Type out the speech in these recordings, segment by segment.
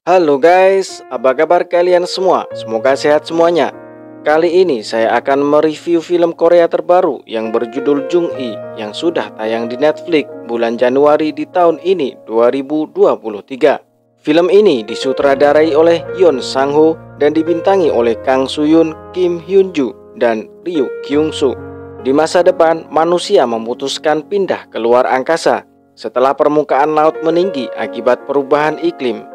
Halo guys, apa kabar kalian semua? Semoga sehat semuanya. Kali ini saya akan mereview film Korea terbaru yang berjudul Jung-i yang sudah tayang di Netflix bulan Januari di tahun ini 2023. Film ini disutradarai oleh Yeon Sang-ho dan dibintangi oleh Kang Soo-yoon, Kim Hyun-joo, dan Ryu Kyung-soo. Di masa depan, manusia memutuskan pindah ke luar angkasa setelah permukaan laut meninggi akibat perubahan iklim.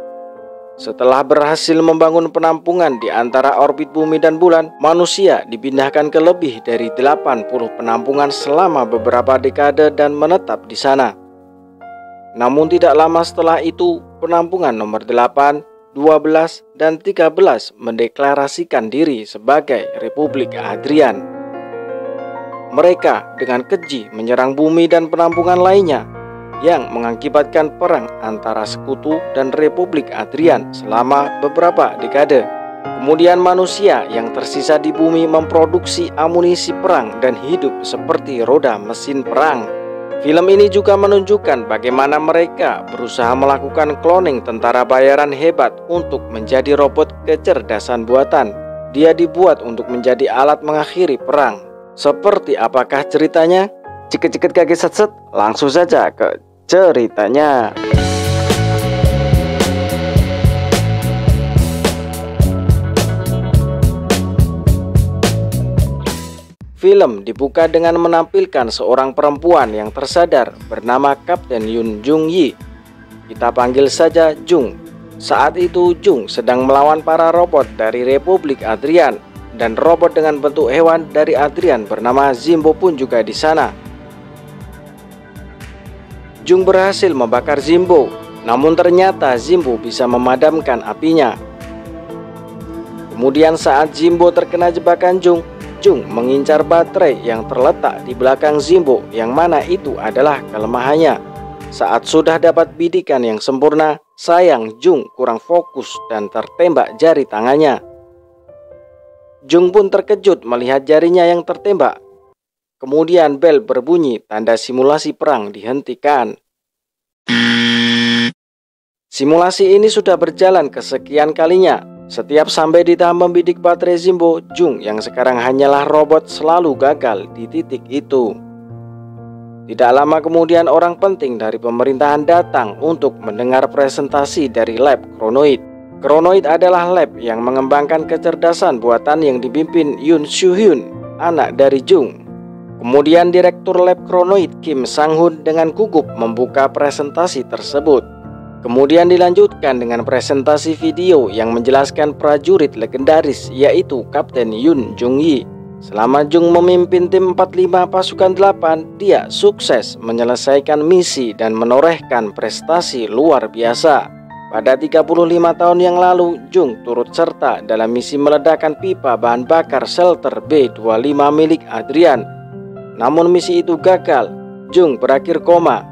Setelah berhasil membangun penampungan di antara orbit bumi dan bulan, manusia dipindahkan ke lebih dari 80 penampungan selama beberapa dekade dan menetap di sana. Namun tidak lama setelah itu, penampungan nomor 8, 12, dan 13 mendeklarasikan diri sebagai Republik Hadrian. Mereka dengan keji menyerang bumi dan penampungan lainnya, yang mengakibatkan perang antara sekutu dan Republik Hadrian selama beberapa dekade. Kemudian manusia yang tersisa di bumi memproduksi amunisi perang dan hidup seperti roda mesin perang. Film ini juga menunjukkan bagaimana mereka berusaha melakukan cloning tentara bayaran hebat untuk menjadi robot kecerdasan buatan. Dia dibuat untuk menjadi alat mengakhiri perang. Seperti apakah ceritanya? Ceket-ceket kaki set-set, langsung saja ke ceritanya. Film dibuka dengan menampilkan seorang perempuan yang tersadar bernama Kapten Yoon Jung-yi. Kita panggil saja Jung. Saat itu Jung sedang melawan para robot dari Republik Hadrian, dan robot dengan bentuk hewan dari Hadrian bernama Zimbo pun juga di sana. Jung berhasil membakar Zimbo, namun ternyata Zimbo bisa memadamkan apinya. Kemudian saat Zimbo terkena jebakan Jung mengincar baterai yang terletak di belakang Zimbo, yang mana itu adalah kelemahannya. Saat sudah dapat bidikan yang sempurna, sayang Jung kurang fokus dan tertembak jari tangannya. Jung pun terkejut melihat jarinya yang tertembak. Kemudian bel berbunyi, tanda simulasi perang dihentikan. Simulasi ini sudah berjalan kesekian kalinya. Setiap sampai di tahap membidik baterai Zimbo, Jung yang sekarang hanyalah robot selalu gagal di titik itu. Tidak lama kemudian orang penting dari pemerintahan datang untuk mendengar presentasi dari lab Kronoid. Kronoid adalah lab yang mengembangkan kecerdasan buatan yang dipimpin Yoon Soo-hyun, anak dari Jung. Kemudian Direktur Lab Kronoid Kim Sang-hoon dengan gugup membuka presentasi tersebut. Kemudian dilanjutkan dengan presentasi video yang menjelaskan prajurit legendaris, yaitu Kapten Yoon Jung-yi. Selama Jung memimpin tim 45 pasukan 8, dia sukses menyelesaikan misi dan menorehkan prestasi luar biasa. Pada 35 tahun yang lalu, Jung turut serta dalam misi meledakkan pipa bahan bakar shelter B-25 milik Hadrian. Namun misi itu gagal, Jung berakhir koma.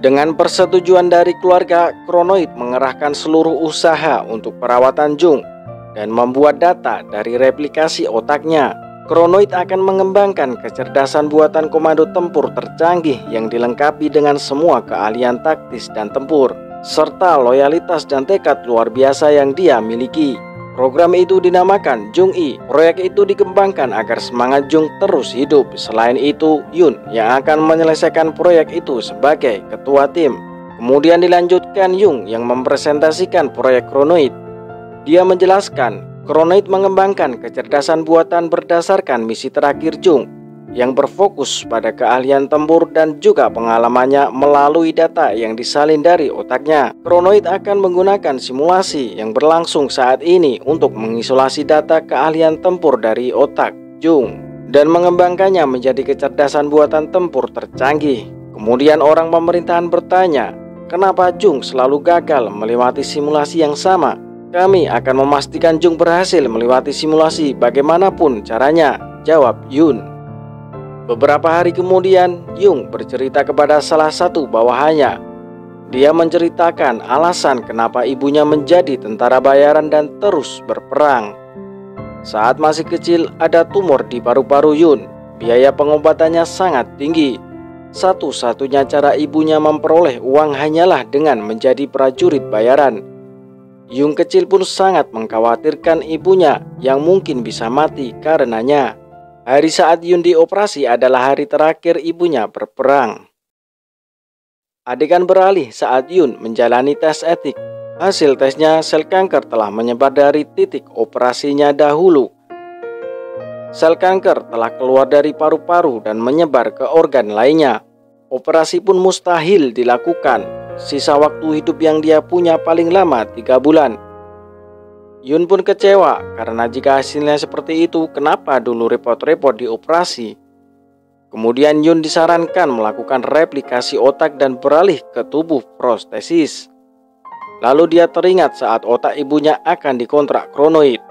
Dengan persetujuan dari keluarga, Kronoid mengerahkan seluruh usaha untuk perawatan Jung dan membuat data dari replikasi otaknya. Kronoid akan mengembangkan kecerdasan buatan komando tempur tercanggih yang dilengkapi dengan semua keahlian taktis dan tempur, serta loyalitas dan tekad luar biasa yang dia miliki. Program itu dinamakan Jung-i. Proyek itu dikembangkan agar semangat Jung terus hidup. Selain itu, Yoon yang akan menyelesaikan proyek itu sebagai ketua tim. Kemudian dilanjutkan Jung yang mempresentasikan proyek Kronoid. Dia menjelaskan, Kronoid mengembangkan kecerdasan buatan berdasarkan misi terakhir Jung, yang berfokus pada keahlian tempur dan juga pengalamannya melalui data yang disalin dari otaknya. Kronoid akan menggunakan simulasi yang berlangsung saat ini untuk mengisolasi data keahlian tempur dari otak Jung dan mengembangkannya menjadi kecerdasan buatan tempur tercanggih. Kemudian orang pemerintahan bertanya, kenapa Jung selalu gagal melewati simulasi yang sama? Kami akan memastikan Jung berhasil melewati simulasi bagaimanapun caranya, jawab Yoon. Beberapa hari kemudian, Jung bercerita kepada salah satu bawahannya. Dia menceritakan alasan kenapa ibunya menjadi tentara bayaran dan terus berperang. Saat masih kecil, ada tumor di paru-paru Yoon. Biaya pengobatannya sangat tinggi. Satu-satunya cara ibunya memperoleh uang hanyalah dengan menjadi prajurit bayaran. Jung kecil pun sangat mengkhawatirkan ibunya yang mungkin bisa mati karenanya. Hari saat Yun dioperasi adalah hari terakhir ibunya berperang. Adegan beralih saat Yun menjalani tes etik. Hasil tesnya, sel kanker telah menyebar dari titik operasinya dahulu. Sel kanker telah keluar dari paru-paru dan menyebar ke organ lainnya. Operasi pun mustahil dilakukan. Sisa waktu hidup yang dia punya paling lama 3 bulan. Yun pun kecewa karena jika hasilnya seperti itu, kenapa dulu repot-repot dioperasi? Kemudian Yun disarankan melakukan replikasi otak dan beralih ke tubuh prostesis. Lalu dia teringat saat otak ibunya akan dikontrak kronoid.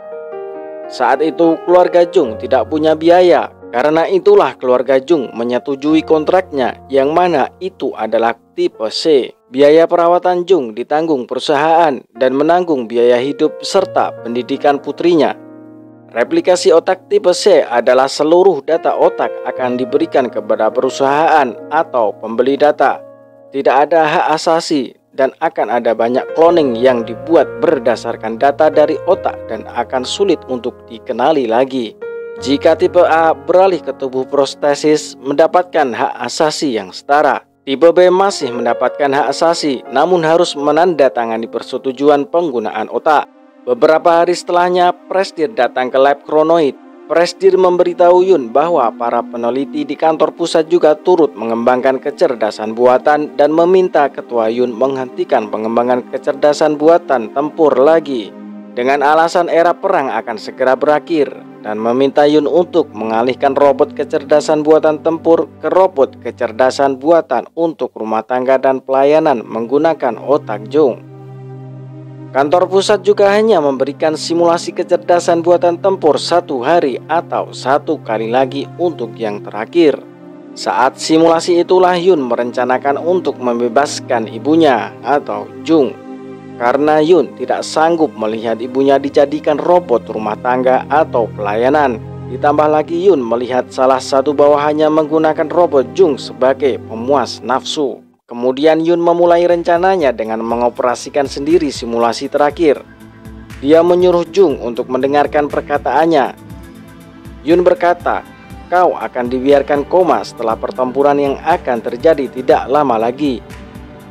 Saat itu keluarga Jung tidak punya biaya. Karena itulah keluarga Jung menyetujui kontraknya, yang mana itu adalah tipe C. Biaya perawatan Jung ditanggung perusahaan dan menanggung biaya hidup serta pendidikan putrinya. Replikasi otak tipe C adalah seluruh data otak akan diberikan kepada perusahaan atau pembeli data. Tidak ada hak asasi dan akan ada banyak cloning yang dibuat berdasarkan data dari otak dan akan sulit untuk dikenali lagi. Jika tipe A beralih ke tubuh prostesis, mendapatkan hak asasi yang setara. Tipe B masih mendapatkan hak asasi, namun harus menandatangani persetujuan penggunaan otak. Beberapa hari setelahnya, Presdir datang ke lab kronoid. Presdir memberitahu Yun bahwa para peneliti di kantor pusat juga turut mengembangkan kecerdasan buatan dan meminta ketua Yun menghentikan pengembangan kecerdasan buatan tempur lagi. Dengan alasan era perang akan segera berakhir dan meminta Yun untuk mengalihkan robot kecerdasan buatan tempur ke robot kecerdasan buatan untuk rumah tangga dan pelayanan menggunakan otak Jung. Kantor pusat juga hanya memberikan simulasi kecerdasan buatan tempur 1 hari atau 1 kali lagi untuk yang terakhir. Saat simulasi itulah Yun merencanakan untuk membebaskan ibunya atau Jung. Karena Yun tidak sanggup melihat ibunya dijadikan robot rumah tangga atau pelayanan. Ditambah lagi Yun melihat salah satu bawahannya menggunakan robot Jung sebagai pemuas nafsu. Kemudian Yun memulai rencananya dengan mengoperasikan sendiri simulasi terakhir. Dia menyuruh Jung untuk mendengarkan perkataannya. Yun berkata, "Kau akan dibiarkan koma setelah pertempuran yang akan terjadi tidak lama lagi.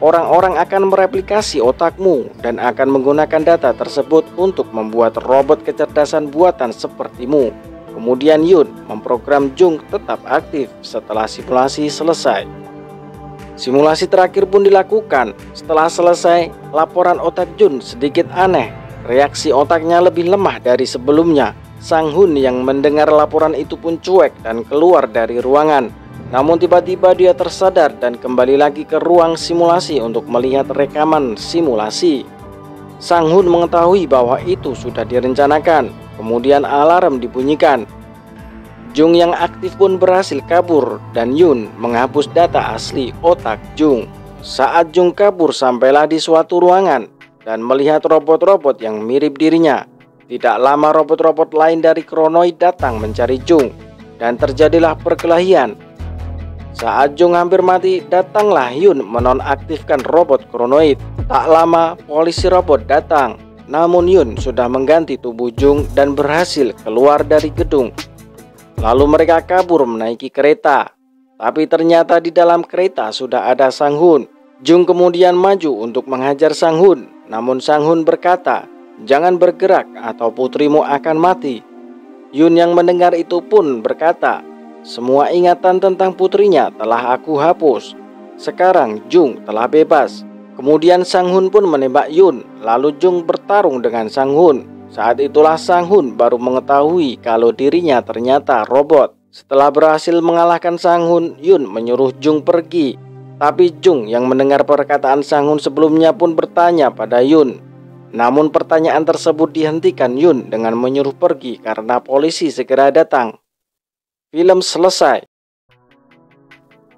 Orang-orang akan mereplikasi otakmu dan akan menggunakan data tersebut untuk membuat robot kecerdasan buatan sepertimu." Kemudian Yun memprogram Jung tetap aktif setelah simulasi selesai. Simulasi terakhir pun dilakukan. Setelah selesai, laporan otak Jun sedikit aneh. Reaksi otaknya lebih lemah dari sebelumnya. Sang Hun yang mendengar laporan itu pun cuek dan keluar dari ruangan. Namun tiba-tiba dia tersadar dan kembali lagi ke ruang simulasi untuk melihat rekaman simulasi. Sang Hun mengetahui bahwa itu sudah direncanakan. Kemudian alarm dibunyikan. Jung yang aktif pun berhasil kabur dan Yun menghapus data asli otak Jung. Saat Jung kabur, sampailah di suatu ruangan dan melihat robot-robot yang mirip dirinya. Tidak lama robot-robot lain dari kronoid datang mencari Jung dan terjadilah perkelahian. Saat Jung hampir mati, datanglah Yun menonaktifkan robot kronoid. Tak lama, polisi robot datang. Namun Yun sudah mengganti tubuh Jung dan berhasil keluar dari gedung. Lalu mereka kabur menaiki kereta. Tapi ternyata di dalam kereta sudah ada Sang Hun. Jung kemudian maju untuk menghajar Sang Hun. Namun Sang Hun berkata, "Jangan bergerak atau putrimu akan mati." Yun yang mendengar itu pun berkata, "Semua ingatan tentang putrinya telah aku hapus. Sekarang Jung telah bebas." Kemudian Sang Hun pun menembak Yun. Lalu Jung bertarung dengan Sang Hun. Saat itulah Sang Hun baru mengetahui kalau dirinya ternyata robot. Setelah berhasil mengalahkan Sang Hun, Yun menyuruh Jung pergi. Tapi Jung yang mendengar perkataan Sang Hun sebelumnya pun bertanya pada Yun. Namun pertanyaan tersebut dihentikan Yun dengan menyuruh pergi karena polisi segera datang. Film selesai.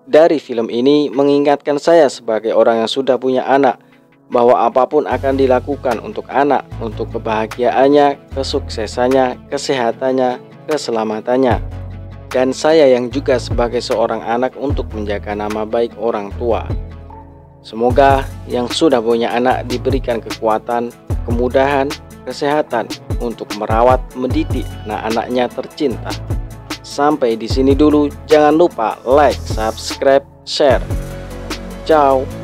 Dari film ini mengingatkan saya sebagai orang yang sudah punya anak bahwa apapun akan dilakukan untuk anak, untuk kebahagiaannya, kesuksesannya, kesehatannya, keselamatannya. Dan saya yang juga sebagai seorang anak untuk menjaga nama baik orang tua. Semoga yang sudah punya anak diberikan kekuatan, kemudahan, kesehatan untuk merawat mendidik anak-anaknya tercinta. Sampai di sini dulu, jangan lupa like, subscribe, share. Ciao.